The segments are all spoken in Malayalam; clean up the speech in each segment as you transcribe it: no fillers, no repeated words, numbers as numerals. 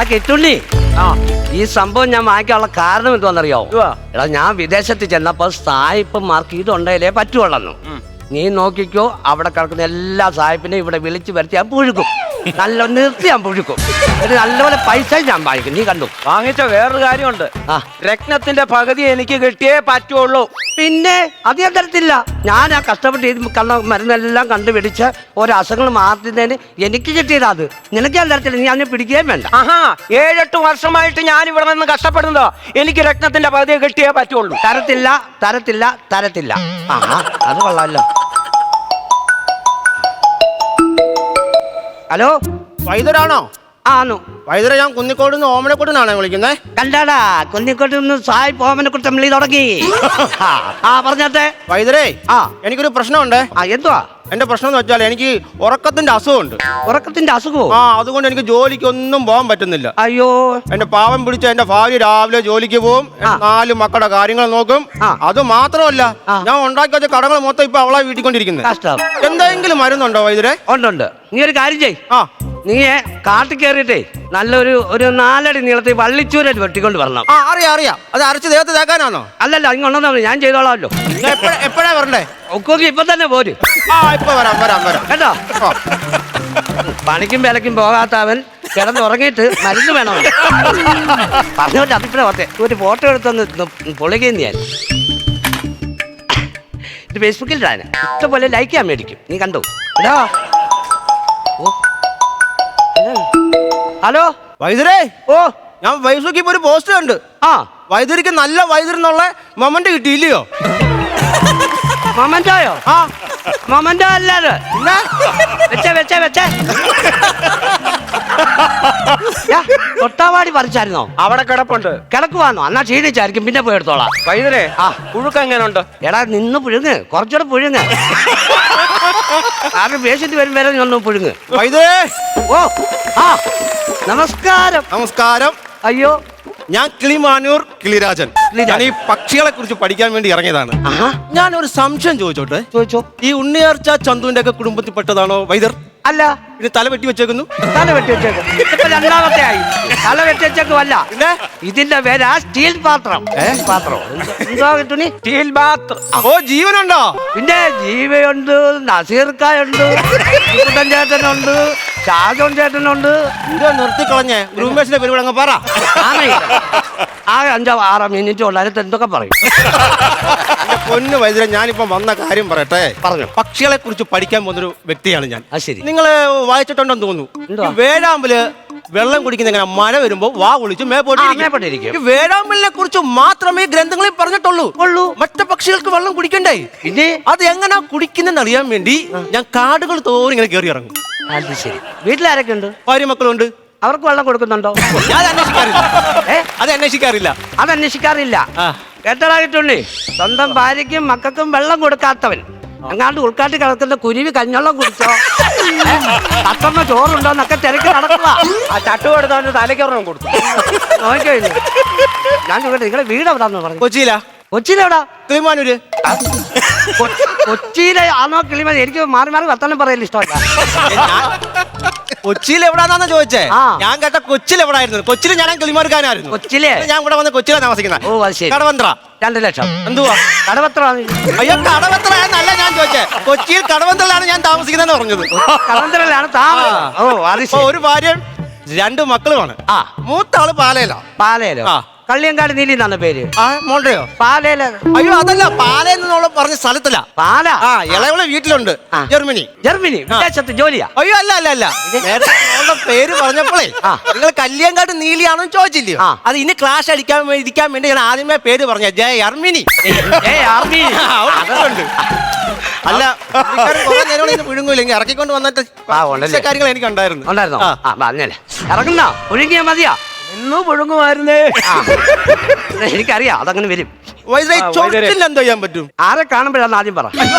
ആ കിട്ടുണ്ണി, ഈ സംഭവം ഞാൻ വാങ്ങിക്കാനുള്ള കാരണം എന്തുവാന്നറിയോ? എടാ, ഞാൻ വിദേശത്ത് ചെന്നപ്പോ സായിപ്പന്മാർക്ക് ഇതുണ്ടെങ്കിലേ പറ്റുള്ളൂ. നീ നോക്കിക്കോ, അവിടെ കിടക്കുന്ന എല്ലാ സായിപ്പിനെയും ഇവിടെ വിളിച്ചു വരുത്തി ഞാൻ പുഴുക്കും. നല്ല നിർത്തി ഞാൻ പുഴുക്കും. നല്ലപോലെ പൈസ ഞാൻ വാങ്ങിക്കും. നീ കണ്ടു വാങ്ങിച്ച വേറൊരു കാര്യമുണ്ട്. രത്നത്തിന്റെ പകുതി എനിക്ക് കിട്ടിയേ പറ്റുള്ളൂ. പിന്നെ അത് ഞാൻ തരത്തില്ല. ഞാൻ ആ കഷ്ടപ്പെട്ട് കണ്ട മരുന്നെല്ലാം കണ്ടുപിടിച്ച് ഓരോ അസുഖങ്ങൾ മാറ്റുന്നതിന് എനിക്ക് കിട്ടിയതാ. അത് നിനക്ക് ഞാൻ തരത്തില്ല. നീ അതിനെ പിടിക്കുകയും വേണ്ട. 7-8 വർഷമായിട്ട് ഞാൻ ഇവിടെ നിന്ന് കഷ്ടപ്പെടുന്നതോ. എനിക്ക് രത്നത്തിന്റെ പകുതി കിട്ടിയേ പറ്റുള്ളൂ. തരത്തില്ല, തരത്തില്ല, തരത്തില്ല. അത് കൊള്ളാമല്ലോ. ഹലോ, വൈദ്യരാണോ? ആണോ വൈദ്യരെ, ഞാൻ കുന്നിക്കോട് നിന്ന് ഓമനക്കുട്ടനാണ് വിളിക്കുന്നത്. കണ്ടാടാ, കുന്നിക്കോട്ട് നിന്ന് സായി ഓമനക്കുട്ടൻ വിളി തുടങ്ങി. പറഞ്ഞത്തെ വൈദ്യരെ, എനിക്കൊരു പ്രശ്നമുണ്ട്. എന്തുവാ എന്റെ പ്രശ്നം എന്ന് വെച്ചാൽ എനിക്ക് ഉറക്കത്തിന്റെ അസുഖമുണ്ട്. ഉറക്കത്തിന്റെ അസുഖവും? അതുകൊണ്ട് എനിക്ക് ജോലിക്കൊന്നും പോകാൻ പറ്റുന്നില്ല. അയ്യോ, എന്റെ പാവം പിടിച്ച എന്റെ ഭാര്യ രാവിലെ ജോലിക്ക് പോകും, 4 മക്കളുടെ കാര്യങ്ങൾ നോക്കും. അത് മാത്രമല്ല, ഞാൻ ഉണ്ടാക്കി വെച്ച കടകൾ മൊത്തം ഇപ്പൊ അവളെ വീട്ടിക്കൊണ്ടിരിക്കുന്നത്. കഷ്ടം. എന്തെങ്കിലും മരുന്നുണ്ടോ വൈദ്യരെ? ഉണ്ട്. നീ ഒരു കാര്യം ചെയ്. നീ കാട്ടിൽ കയറിയിട്ടേ നല്ലൊരു 4 അടി നീളത്തിൽ വള്ളിച്ചൂരായിട്ട് വെട്ടിക്കൊണ്ട് വരണം. അറിയാം. അത് അരച്ച് ദേഹത്ത് തേക്കാനാണോ? അല്ലല്ല, ഇങ്ങോട്ടാ ഞാൻ ചെയ്തോളാമല്ലോ. എപ്പോഴാ വരണ്ടേ? ഇപ്പൊ തന്നെ പോര്. ഇപ്പൊ വരാം കേട്ടോ. പണിക്കും വിലക്കും പോകാത്തവൻ കിടന്നുറങ്ങിയിട്ട് മരുന്ന് വേണം പറഞ്ഞോട്ടെ. അതിപ്പോഴേ ഓർത്തെ ഒരു ഫോട്ടോ എടുത്തൊന്ന് പൊളിക്കുന്നു ഞാൻ. ഇത് ഫേസ്ബുക്കിൽ ഇടാൻ ഇഷ്ടംപോലെ ലൈക്ക് ചെയ്യാൻ മേടിക്കും. നീ കണ്ടോ? ഹലോ വൈദ്യരെ, ഞാൻ ഫേസ്ബുക്കിൽ ഇപ്പൊ ഒരു പോസ്റ്റ് കണ്ട്. വൈദ്യർക്ക് നല്ല വൈദ്യരെന്നുള്ള മൊമെന്റ് കിട്ടിയില്ലയോ? മൊമെന്റോയോ? മൊമെന്റോ അല്ലാതെ വെച്ചേ തൊട്ടാവാടി പറിച്ചായിരുന്നോ? അവിടെ കിടപ്പുണ്ട്. കിടക്കുവാന്നോ? എന്നാ ക്ഷീണിച്ചായിരിക്കും, പിന്നെ പോയി എടുത്തോളാം. വൈദ്യരെ, പുഴുക്ക് എങ്ങനെയുണ്ട്? എടാ, നിന്ന് പുഴുങ്ങ്, കുറച്ചുകൂടെ പുഴുങ്ങ്. ആരും പേഷ്യന്റ് വരും വരെ ഒന്ന് പുഴുങ്ങ്. വൈദ്യരെ, നമസ്കാരം. നമസ്കാരം. അയ്യോ, ഞാൻ കിളിമാനൂർ കിളിരാജൻ. ഞാൻ ഈ പക്ഷികളെ കുറിച്ച് പഠിക്കാൻ വേണ്ടി ഇറങ്ങിയതാണ്. ഞാൻ ഒരു സംശയം ചോദിച്ചോ? ഈ ഉണ്ണിയാർച്ച ചന്തുവിന്റെ ഒക്കെ കുടുംബത്തിൽപ്പെട്ടതാണോ വൈദ്യർ? അല്ല. ഇത് തല വെട്ടി വെച്ചേക്കുന്നു. തല വെട്ടി വെച്ചേക്കും. രണ്ടാമത്തെ ആയി. തല വെട്ടി വെച്ചേക്കുമല്ല, ഇതിന്റെ പേരാ സ്റ്റീൽ പാത്രം. എന്തുവാ കിട്ടുണി? സ്റ്റീൽ പാത്രം. ജീവനുണ്ടോ? പിന്നെ ജീവയുണ്ട്, നസീർക്കായുണ്ട്, ചേട്ടനുണ്ട്, ഷാജോൻ ചേട്ടനുണ്ട്. നിർത്തിക്കളഞ്ഞേ. ഗ്രൂമേഴ്സിന്റെ പേര് അങ്ങ് പറ. ആകെ 5-6 മിനിറ്റ് ഉള്ളതിനകത്ത് എന്തൊക്കെ പറയും. പൊന്നു വൈദ്യരെ, ഞാനിപ്പം വന്ന കാര്യം പറയട്ടെ. പറഞ്ഞു. പക്ഷികളെ കുറിച്ച് പഠിക്കാൻ പോകുന്നൊരു വ്യക്തിയാണ് ഞാൻ. ശരി. നിങ്ങള് വായിച്ചിട്ടുണ്ടെന്ന് തോന്നുന്നു. വേഴാമ്പല് വെള്ളം കുടിക്കുന്ന എങ്ങനെ? മഴ വരുമ്പോ വാ ഒളിച്ച് മേപ്പോട്ടിരിക്കും. വേഴാമ്പലിനെ കുറിച്ച് മാത്രമേ ഗ്രന്ഥങ്ങളിൽ പറഞ്ഞിട്ടുള്ളൂ. മറ്റു പക്ഷികൾക്ക് വെള്ളം കുടിക്കണ്ടേ? പിന്നെ അത് എങ്ങനെ കുടിക്കുന്നെന്ന് അറിയാൻ വേണ്ടി ഞാൻ കാടുകൾ തോറും ഇങ്ങനെ കയറി ഇറങ്ങും. അത് ശരി. വീട്ടിലാരൊക്കെ ഉണ്ട്? ഭാര്യ മക്കളുണ്ട്. അവർക്ക് വെള്ളം കൊടുക്കുന്നുണ്ടോ? അത് അന്വേഷിക്കാറില്ല. കേട്ടടായിട്ടുള്ളി, സ്വന്തം ഭാര്യയ്ക്കും മക്കൾക്കും വെള്ളം കൊടുക്കാത്തവൻ അങ്ങാണ്ട് ഉൾക്കാട്ടി കിടക്കുന്ന കുരുവി കഞ്ഞെള്ളം കുടിച്ചോ, തത്തമ്മ ചോറുണ്ടോ എന്നൊക്കെ തിരക്ക് നടക്കുക. ആ ചട്ടു കൊടുത്താൽ തലയ്ക്കൊരെണ്ണം കൊടുത്തു. നോക്കിയോ? ഞാൻ ചോദിക്കട്ടെ, നിങ്ങളെ വീട് എവിടാന്ന് പറഞ്ഞു? കൊച്ചിയിലെവിടാ? കിളിമാനൂര്. കൊച്ചിയിലെ ആണോ കിളിമാനൂർ? എനിക്ക് മാറി വർത്തമാനം പറയല് ഇഷ്ടമല്ല. കൊച്ചിയിൽ എവിടാന്നാ ചോദിച്ചേ? ഞാൻ കേട്ട കൊച്ചിയിൽ എവിടായിരുന്നു? കൊച്ചിയിൽ ഞാൻ കിളിമാനൂർക്കാരനായിരുന്നു. കൊച്ചിയിലെ ഞാൻ ഇവിടെ വന്ന് കൊച്ചിയിലാണ് താമസിക്കുന്നത്. ഓ, അത് ശരി. കടവന്ത്ര. 2 ലക്ഷം. എന്തുവാ കടവത്ര? അയ്യോ, കടവത്ര എന്നല്ല ഞാൻ ചോദിച്ചേ. കൊച്ചിയിൽ കടവന്ത്രയിലാണ് ഞാൻ താമസിക്കുന്നതെന്ന് പറഞ്ഞത്. കടവന്ത്രയിലാണ് താമസം. ഓ, അത് ശരി. ഒരു ഭാര്യ 2 മക്കളുമാണ്. മൂത്ത ആള് പാലയിലോ? കള്ളിയങ്കാട് നീലി എന്നാണ് പേര്. മോണ്ടയോ? പാലയില? അയ്യോ, അതല്ല. പാലെന്നുള്ള പറഞ്ഞ സ്ഥലത്തില്ല. പാല. ഇളവളെ വീട്ടിലുണ്ട്. ജർമ്മനി. വിദേശത്ത് ജോലിയാ? അയ്യോ, അല്ല. പേര് പറഞ്ഞപ്പോഴേ നിങ്ങൾ കല്യാങ്കാട് നീലിയാണെന്ന് ചോദിച്ചില്ലയോ? അത് ഇനി ക്ലാഷ് ഇരിക്കാൻ വേണ്ടി ഞാൻ ആദ്യമേ പേര് പറഞ്ഞ ജർമ്മനി. അല്ല, വിഴുങ്ങൂല്ലെങ്കിൽ ഇറക്കിക്കൊണ്ട് വന്നിട്ട് കാര്യങ്ങൾ എനിക്ക് ഉണ്ടായിരുന്നു. ഇറങ്ങുന്ന ഒഴുകിയാ മതിയാ? ഇന്നും പുഴുങ്ങുമായിരുന്നേ. എനിക്കറിയാം, അതങ്ങനെ വരും. എന്തോ ചെയ്യാൻ പറ്റും? ആരെ കാണുമ്പോഴാണ് ആദ്യം പറ.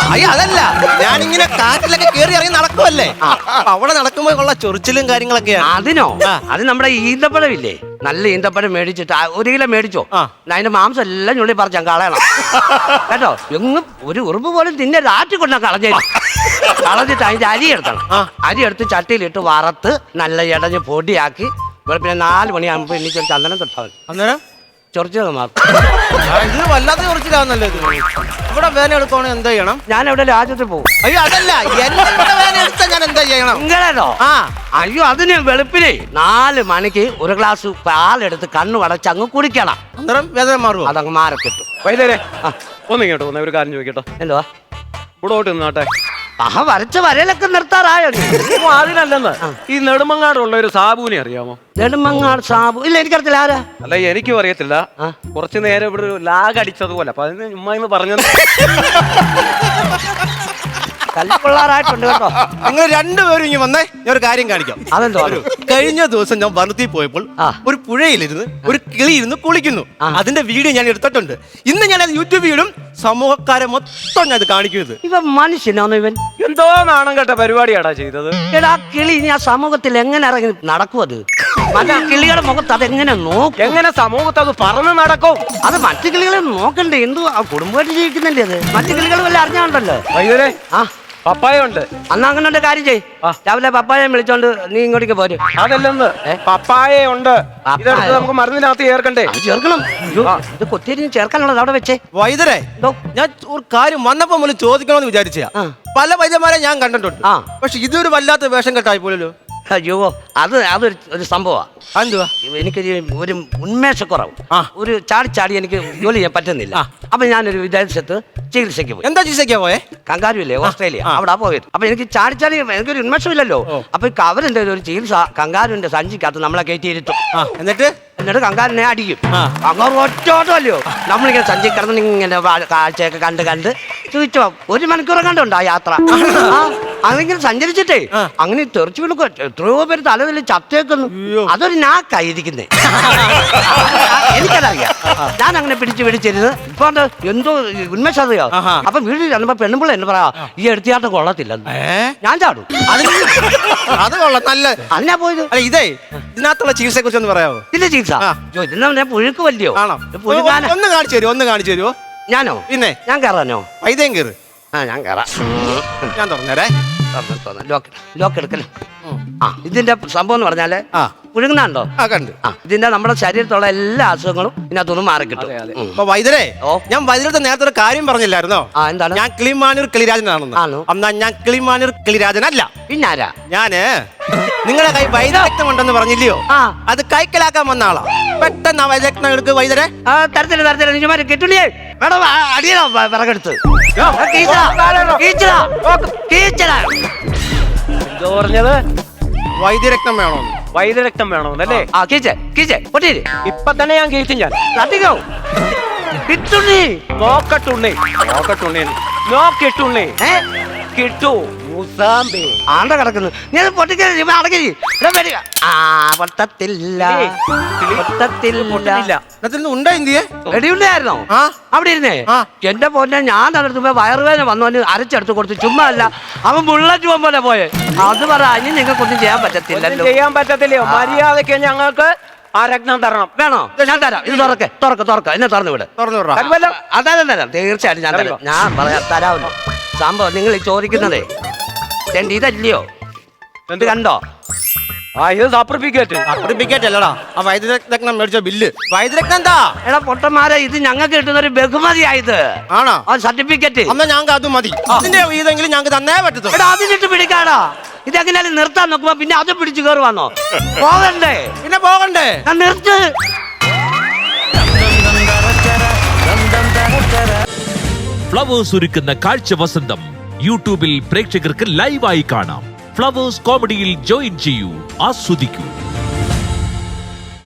അതല്ല, ഞാനിങ്ങനെ കാറ്റിലൊക്കെ കേറി ഇറങ്ങി നടക്കുമല്ലേ, അവിടെ നടക്കുമ്പോ ഉള്ള ചൊറിച്ചിലും കാര്യങ്ങളൊക്കെയാണ്. അതിനോ? അത് നമ്മുടെ ഈന്തപ്പഴം ഇല്ലേ, നല്ല ഈന്തപ്പഴം മേടിച്ചിട്ട് 1 കിലോ മേടിച്ചോ, അതിന്റെ മാംസം എല്ലാം ഞുള്ളി പറിച്ചാൽ കളയണം കേട്ടോ. എങ്ങും ഒരു ഉറുമ്പ് പോലും തിന്നെ രാത്രി കൊണ്ടാ കളഞ്ഞിട്ട് അതിന്റെ അരി എടുക്കണം. അരി എടുത്ത് ചട്ടിയിലിട്ട് വറുത്ത് നല്ല ഇടഞ്ഞ് പൊടിയാക്കി വെളുപ്പിനെ 4 മണിയാകുമ്പോ എനിക്ക് ചന്ദനം തൊട്ടാൽ മതി. അന്നേരം ചൊറിച്ചത് മാറും. ഇത് വല്ലാത്ത കുറച്ചിലാന്നല്ലോ ഇത്. ഇവിടെ വേന എടുക്കുവാണെങ്കിൽ എന്താ ചെയ്യണം? ഞാൻ എവിടെ രാജ്യത്ത് പോകും. അയ്യോ അതല്ല, എന്നെ ഇവിടെ വേന എടുത്താൽ ഞാൻ എന്താ ചെയ്യണം? ഇങ്ങനെയോ? ആ അയ്യോ അതിന് വെളുപ്പിനെ 4 മണിക്ക് ഒരു ഗ്ലാസ് പാലെടുത്ത് കണ്ണു അടച്ച് അങ്ങ് കുടിക്കണം. അന്നേരം വേദന മാറുമോ? അതങ്ങ് മാറി കിട്ടും. വൈദ്യരെ ഒന്ന് കേട്ടോ ഒരു കാര്യം ചോദിക്കട്ടോ. എന്തുവാ? ഇവിടോട്ട് നിന്നാട്ടെ. വരച്ച വരയിലൊക്കെ നിർത്താറായോ? അതിനല്ലെന്ന്, ഈ നെടുമങ്ങാടുള്ള ഒരു സാബുവിനെ അറിയാമോ? നെടുമങ്ങാട് സാബു? ഇല്ല, എനിക്കറിയത്തില്ല. ആരാ? അല്ല എനിക്കും അറിയത്തില്ല. കുറച്ചു നേരം ഇവിടെ ഒരു ലാഗ് അടിച്ചതുപോലെ, അപ്പൊ അതിന് ചുമ്മാ എന്ന് പറഞ്ഞത്. കല്ലുപിള്ളാറായിട്ടുണ്ട് കേട്ടോ. നിങ്ങൾ രണ്ടുപേരും ഇനി വന്നേ, ഞാൻ ഒരു കാര്യം കാണിക്കാം. അതെന്തോ? കഴിഞ്ഞ ദിവസം ഞാൻ വനത്തിൽ പോയപ്പോൾ ഒരു പുഴയിലിരുന്ന് ഒരു കിളി ഇരുന്ന് കുളിക്കുന്നു. അതിന്റെ വീഡിയോ ഞാൻ എടുത്തിട്ടുണ്ട്. ഇന്ന് ഞാൻ അത് യൂട്യൂബിൽ ഇടും. സമൂഹക്കാരെ മൊത്തം ഞാൻ അത് കാണിക്കുന്നത്. ഇവൻ മനുഷ്യനാണോ ഇവൻ? എന്തോ നാണം കേട്ട പരിപാടിയാടാ ചെയ്തത്. എടാ കിളി ഇനി ആ സമൂഹത്തിൽ എങ്ങനെ ഇറങ്ങി നടക്കും? അത് മറ്റു കിളികളുടെ മുഖത്ത് അതെങ്ങനെ നോക്കും? എങ്ങനെ സമൂഹത്ത് അത് പറന്ന് നടക്കും? അത് മറ്റു കിളികളെ നോക്കണ്ടേ? എന്തോ ആ കുടുംബമായിട്ട് ജീവിക്കുന്നില്ലേ അത്? മറ്റു കിളികൾ വല്ല അറിഞ്ഞാണ്ടല്ലോ. വൈദ്യരെ ആ പപ്പായ ഉണ്ട്. അന്ന് അങ്ങനെ ഒരു കാര്യം ചെയ്. രാവിലെ പപ്പായ വിളിച്ചോണ്ട് നീ ഇങ്ങോട്ടേക്ക് പോര്. അതല്ലെന്ന്, പപ്പായ ഉണ്ട്. ഇതെടുത്ത് നമുക്ക് മരുന്നിനകത്ത് ചേർക്കണ്ടേ? ചേർക്കണം. ഇത് കൊത്തിരി ചേർക്കാനുള്ളത് അവിടെ വെച്ചേ. വൈദ്യരെ, ഞാൻ ഒരു കാര്യം വന്നപ്പോ മുതൽ ചോദിക്കണമെന്ന് വിചാരിച്ചാ. പല വൈദ്യന്മാരെ ഞാൻ കണ്ടിട്ടുണ്ട്. പക്ഷെ ഇതൊരു വല്ലാത്ത വേഷം കെട്ടായി പോലല്ലോ. അയ്യോ അതൊരു സംഭവമാണ്. എന്തുവാ? എനിക്കൊരു ഒരു ഉന്മേഷക്കുറവ്, ഒരു ചാടി എനിക്ക് ജോലി ചെയ്യാൻ പറ്റുന്നില്ല. അപ്പൊ ഞാനൊരു വിദേശത്ത് ചികിത്സയ്ക്ക് പോയി. എന്താ ചികിത്സയ്ക്കാ പോയെ? കങ്കാരുല്ലേ, ഓസ്ട്രേലിയ, അവിടെ പോയത്. അപ്പൊ എനിക്ക് ചാടി എനിക്കൊരു ഉന്മേഷമില്ലല്ലോ. അപ്പൊ അവരെന്താ ഒരു ചികിത്സ കങ്കാരുവിന്റെ സഞ്ചിക്കകത്ത് നമ്മളെ കയറ്റിയിരുത്തും. എന്നിട്ട് കങ്കാരനെ അടിക്കും. കങ്കാർ ഒറ്റോട്ടമല്ലയോ. നമ്മളിങ്ങനെ സഞ്ചി കിടന്ന് ഇങ്ങനെ കാഴ്ചയൊക്കെ കണ്ട് ചോദിച്ചോ 1 മണിക്കൂർ കണ്ടുണ്ടോ ആ യാത്ര. അങ്ങനെ സഞ്ചരിച്ചിട്ടേ അങ്ങനെ തെറിച്ചു വീണു. എത്രയോ പേര് തലതിൽ ചത്തേക്കുന്നു. അതൊരു നാക്കായിരിക്കുന്നേ. എനിക്കതറിയാം. ഞാൻ അങ്ങനെ പിടിച്ചിരുന്ന് ഇപ്പൊ എന്തോ ഉന്മേഷം അറിയോ. അപ്പൊ വീട്ടിൽ ചെന്നപ്പോ പെണ്ണുമ്പോൾ എന്നെ പറയാ ഈ എടുത്തിയാട്ടം കൊള്ളത്തില്ലെന്ന്. ഞാൻ ചാടും. അത് കൊള്ളാം, നല്ല. അതിനാ പോയത്. അല്ല ഇതേ ഇതിനകത്തുള്ള ചികിത്സയെ കുറിച്ച് ഒന്ന് പറയാമോ? ഇതിന്റെ ചികിത്സ ഇതിനെ പുഴുക്ക് വല്യോ? ആണോ? ഒന്ന് കാണിച്ചു തരുമോ? ഞാനോ? പിന്നെ ഞാൻ കയറാനോ? വൈദ്യം കയറ്. ഞാൻ കയറാം. ഞാൻ തുറന്നേരേ. ലോക്ക് എടുക്കല്. ഇതിന്റെ സംഭവം എന്ന് പറഞ്ഞാല് പുഴുങ്ങുന്നുണ്ടോ? കണ്ട്. ഇതിന്റെ നമ്മുടെ ശരീരത്തുള്ള എല്ലാ അസുഖങ്ങളും ഇതിനകത്തൊന്നും മാറിക്കിട്ടും. അപ്പൊ വൈദ്യരെ, ഞാൻ വൈദ്യത്തെ നേരത്തെ ഒരു കാര്യം പറഞ്ഞില്ലായിരുന്നോ? എന്താണ്? ഞാൻ കിളിമാനൂർ കിളിരാജനാണെന്ന്. എന്നാ ഞാൻ കിളിമാനൂർ കിളിരാജനല്ല. പിന്നാരാ? ഞാന് നിങ്ങളുടെ കൈ വൈദ്യരക്തം ഉണ്ടെന്ന് പറഞ്ഞില്ലയോ? അത് കൈക്കലാക്കാൻ വന്ന ആളാ. പെട്ടെന്ന് ആ വൈദ്യരക്തം എടുക്ക് വൈദ്യരെ. തരത്തില്ല നിജമാരെ കിട്ടില്ലേ? വേണം അടിയണോ വിറകെടുത്ത്? എന്തോ പറഞ്ഞത്? വൈദ്യരക്തം വേണോ? വൈദ്യരക്തം വേണമെന്നല്ലേ? ഇപ്പൊ തന്നെ ഞാൻ കീച്ചും. ഞാൻ നോക്കട്ടുണ്ണി കിട്ടൂ. ആണ്ട കിടക്കുന്നു. നീ റെഡിയുണ്ടായിരുന്നോ? അവിടെ ഇരുന്നേ. എന്റെ പൊന്നെ, ഞാൻ നടത്തുമ്പോ വയറുവേദന വന്നു അരച്ചെടുത്ത് കൊടുത്തു. ചുമ്മാ അല്ല, അവൻ ബുള്ളറ്റ് പോലെ പോയെ. അത് പറ, ഇനി നിങ്ങൾക്കൊന്നും ചെയ്യാൻ പറ്റത്തില്ലല്ലോ. ചെയ്യാൻ പറ്റത്തില്ലയോ? മര്യാദക്ക് ഞങ്ങൾക്ക് ആ രക്തം തരണം. വേണോ? ഞാൻ തരാം. ഇത് തുറക്ക എന്നെ തുറന്നു വിട്. അതെ തീർച്ചയായിട്ടും ഞാൻ തരാം. ഞാൻ പറയാം, തരാമല്ലോ. സംഭവം നിങ്ങൾ ചോദിക്കുന്നതേ ഇതല്ലയോ? ഇത് കണ്ടോ? സർട്ടിഫിക്കറ്റ് അല്ലടാ, ആ വൈദ്യരക്തം മേടിച്ച ബില്ല്. വൈദ്യരക്തം എന്താ? എടാ പൊട്ടന്മാരെ, ഇത് ഞങ്ങൾക്ക് കിട്ടുന്ന ഒരു ബഹുമതിയായത്. ആണോ? സർട്ടിഫിക്കറ്റ്. എന്നാ ഞങ്ങൾക്ക് അത് മതി. അതിന്റെ ഇതെങ്കിലും ഞങ്ങൾക്ക് തന്നേ പറ്റത്തുള്ളൂ. എടാ അതിനിട്ട് പിടിക്കാടാ. ഇതെങ്ങനെയാലും നിർത്താൻ നോക്കുമ്പോ പിന്നെ അത് പിടിച്ചു കയറുവാന്നോ? പോകണ്ടേ? പിന്നെ പോകണ്ടേ? നിർത്ത്. ഫ്ലവേഴ്സ് ഒരുക്കുന്ന കാഴ്ച വസന്തം യൂട്യൂബിൽ പ്രേക്ഷകർക്ക് ലൈവായി കാണാം. ഫ്ലവേഴ്സ് കോമഡിയിൽ ജോയിൻ ചെയ്യൂ, ആസ്വദിക്കൂ.